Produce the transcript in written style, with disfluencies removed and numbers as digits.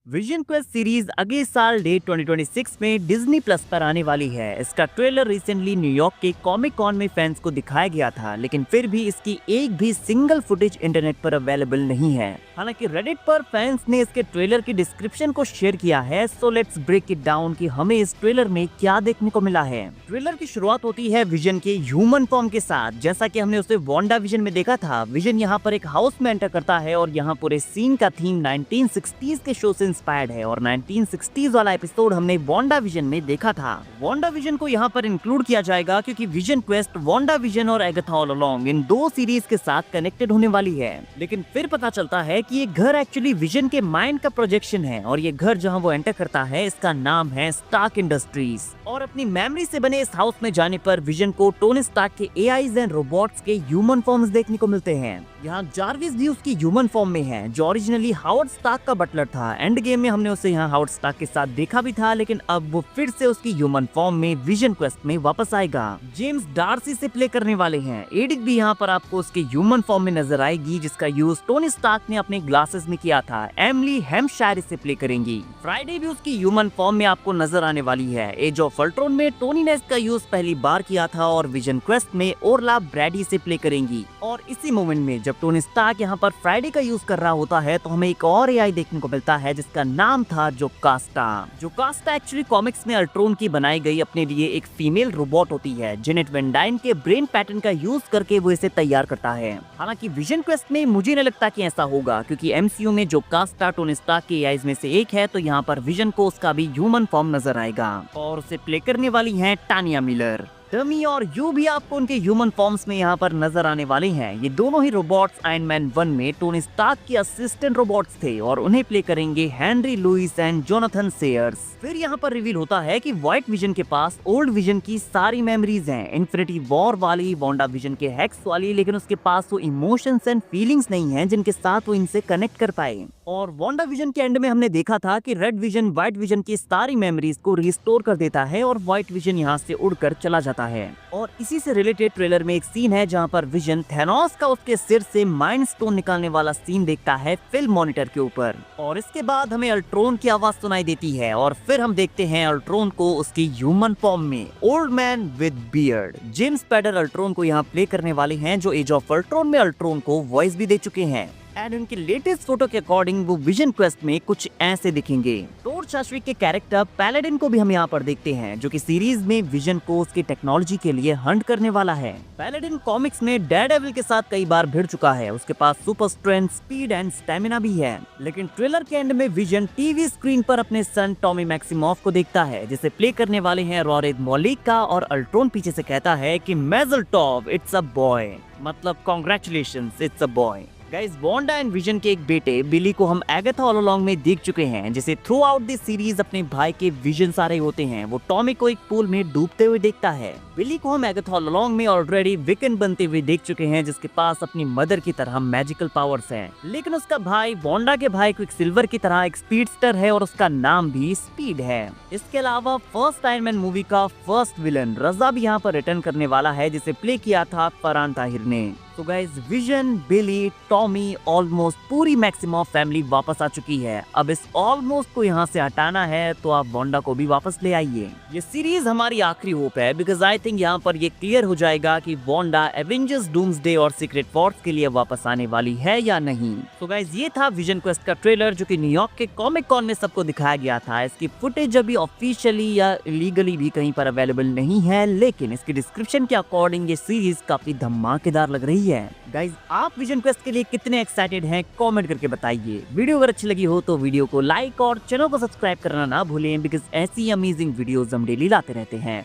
Vision quest series अगले साल date 2026 में डिज्नी प्लस पर आने वाली है। इसका ट्रेलर रिसेंटली न्यूयॉर्क के कॉमिक कॉन में फैंस को दिखाया गया था, लेकिन फिर भी इसकी एक भी सिंगल फुटेज इंटरनेट पर अवेलेबल नहीं है। हालांकि रेडिट पर फैंस ने इसके ट्रेलर की डिस्क्रिप्शन को शेयर किया है, so let's break it down कि हमें इस ट्रेलर में क्या देखने को मिला है। ट्रेलर की शुरुआत होती है विजन के ह्यूमन फॉर्म के साथ। जैसा कि हमने उसे वांडा विजन में देखा था, विजन यहाँ पर एक हाउस में एंटर करता है और यहाँ पूरे सीन का थीम 1960s के शो से इंस्पायर्ड है और 1960s वाला एपिसोड हमने वांडा विजन में देखा था। वांडा विजन को यहाँ पर इंक्लूड किया जाएगा क्योंकि विजन क्वेस्ट वांडा विजन और एगाथा ऑल अलोंग इन दो सीरीज के साथ कनेक्टेड होने वाली है। लेकिन फिर पता चलता है कि ये घर एक्चुअली विजन के माइंड का प्रोजेक्शन है और ये घर जहाँ वो एंटर करता है इसका नाम है स्टार्क इंडस्ट्रीज। और अपनी मेमोरी से बने इस हाउस में जाने पर विजन को टोनी स्टार्क के एआईज एंड रोबोट्स के ह्यूमन फॉर्म्स देखने को मिलते हैं। यहाँ जार्विस भी उसकी ह्यूमन फॉर्म में है, जो ओरिजिनली हावर्ड स्टार्क का बटलर था। एंड गेम में हमने उसे यहाँ हावर्ड स्टार्क के साथ देखा भी था, लेकिन अब वो फिर से उसकी ह्यूमन फॉर्म में विजन क्वेस्ट में वापस आएगा। जेम्स डार्सी से प्ले करने वाले हैं। एडिक भी यहाँ पर आपको उसके ह्यूमन फॉर्म में नजर आएगी, जिसका यूज टोनी स्टार्क ने अपने ग्लासेस में किया था। एमिली हैम्पशायर से प्ले करेंगी। फ्राइडे भी उसकी ह्यूमन फॉर्म में आपको नजर आने वाली है। एज ऑफ अल्ट्रॉन में टोनी ने इसका यूज पहली बार किया था और विजन क्वेस्ट में ओरला ब्रैडी से प्ले करेंगी। और इसी मोमेंट में जब टोनी स्टार्क यहाँ पर फ्राइडे का यूज कर रहा होता है तो हमें एक और एआई देखने को मिलता है जिसका नाम था जोकास्टा। जोकास्टा एक्चुअली कॉमिक्स में अल्ट्रॉन की बनाई गई अपने लिए एक फीमेल रोबोट होती है। जेनेट वैन डाइन के ब्रेन पैटर्न का यूज करके वो इसे तैयार करता है। हालांकि विजन क्वेस्ट में मुझे नहीं लगता कि ऐसा होगा, क्योंकि एमसीयू में जोकास्टा टोनी स्टार्क के एआईज में से एक है, तो यहाँ पर विजन को उसका भी ह्यूमन फॉर्म नजर आएगा और उसे प्ले करने वाली है टानिया मिलर। टमी और यू भी आपको उनके ह्यूमन फॉर्म्स में यहाँ पर नजर आने वाले हैं। ये दोनों ही रोबोट्स आयरन मैन 1 में टोनी स्टार्क के असिस्टेंट रोबोट्स थे और उन्हें प्ले करेंगे Henry Louis and Jonathan Sayers. फिर यहाँ पर रिवील होता है कि व्हाइट विजन के पास ओल्ड विजन की सारी मेमोरीज हैं, इन्फिनिटी वॉर वाली, वांडा विजन के हेक्स वाली, लेकिन उसके पास वो इमोशंस एंड फीलिंग्स नहीं है जिनके साथ वो इनसे कनेक्ट कर पाए। और वांडा विजन के एंड में हमने देखा था कि रेड विजन व्हाइट विजन की सारी मेमोरीज को रिस्टोर कर देता है और व्हाइट विजन यहाँ से उड़कर चला जाता है। और इसी से रिलेटेड ट्रेलर में एक सीन है जहाँ पर विजन थैनोस का उसके सिर से माइंड स्टोन निकालने वाला सीन देखता है फिल्म मॉनिटर के ऊपर। और इसके बाद हमें अल्ट्रॉन की आवाज सुनाई देती है और फिर हम देखते हैं अल्ट्रॉन को उसकी ह्यूमन फॉर्म में, old man with beard. James Spader Ultron को यहाँ प्ले करने वाले हैं, जो एज ऑफ अल्ट्रॉन में अल्ट्रॉन को वॉइस भी दे चुके हैं। एंड उनकी लेटेस्ट फोटो के अकॉर्डिंग वो विजन क्वेस्ट में कुछ ऐसे दिखेंगे। टोर चाशविक के कैरेक्टर पैलेडिन को भी हम यहाँ पर देखते हैं, जो कि सीरीज में विजन को उसकी टेक्नोलॉजी के लिए हंट करने वाला है। पैलेडिन कॉमिक्स में डेयरडेविल के साथ कई बार भिड़ चुका है। उसके पास super strength, speed and stamina भी है। लेकिन ट्रेलर के एंड में विजन टीवी स्क्रीन पर अपने सन टॉमी मैक्सिमॉफ को देखता है, जिसे प्ले करने वाले हैं रॉरेद मौलिका। और अल्ट्रॉन पीछे से कहता है कि मेजल टॉप, इट्स अ बॉय, मतलब congratulations, it's a boy. Guys, Wanda and Vision के एक बेटे बिली को हम एगाथा ऑल अलोंग में देख चुके हैं, जिसे थ्रू आउट दिस सीरीज अपने भाई के विजन सारे होते हैं। वो टॉमी को एक पूल में डूबते हुए देखता है। बिली को हम एगाथा ऑल अलोंग में ऑलरेडी विकन बनते हुए देख चुके हैं, जिसके पास अपनी मदर की तरह मैजिकल पावर्स हैं। लेकिन उसका भाई वांडा के भाई क्विक सिल्वर की तरह एक स्पीडस्टर है और उसका नाम भी स्पीड है। इसके अलावा फर्स्ट आयरन मैन मूवी का फर्स्ट विलन रजा भी यहाँ पर रिटर्न करने वाला है, जिसे प्ले किया था फरहान ताहिर ने। तो गाइस, विजन, बिली, टॉमी, ऑलमोस्ट पूरी मैक्सिमॉफ फैमिली वापस आ चुकी है। अब इस ऑलमोस्ट को यहाँ से हटाना है तो आप वांडा को भी वापस ले आइए। ये सीरीज हमारी आखिरी होप है, बिकॉज आई थिंक यहाँ पर ये क्लियर हो जाएगा कि वांडा एवेंजर्स डूम्सडे और सीक्रेट वॉर्स के लिए वापस आने वाली है या नहीं। तो गाइस, ये था विजन क्वेस्ट का ट्रेलर, जो कि न्यूयॉर्क के कॉमिक कॉन में सबको दिखाया गया था। इसकी फुटेज अभी ऑफिशियली या लीगली भी कहीं पर अवेलेबल नहीं है, लेकिन इसकी डिस्क्रिप्शन के अकॉर्डिंग ये सीरीज काफी धमाकेदार लग रही है। गाइज, आप विजन क्वेस्ट के लिए कितने एक्साइटेड हैं कमेंट करके बताइए। वीडियो अगर अच्छी लगी हो तो वीडियो को लाइक और चैनल को सब्सक्राइब करना ना भूलें, बिकॉज ऐसी अमेजिंग वीडियोस हम डेली लाते रहते हैं।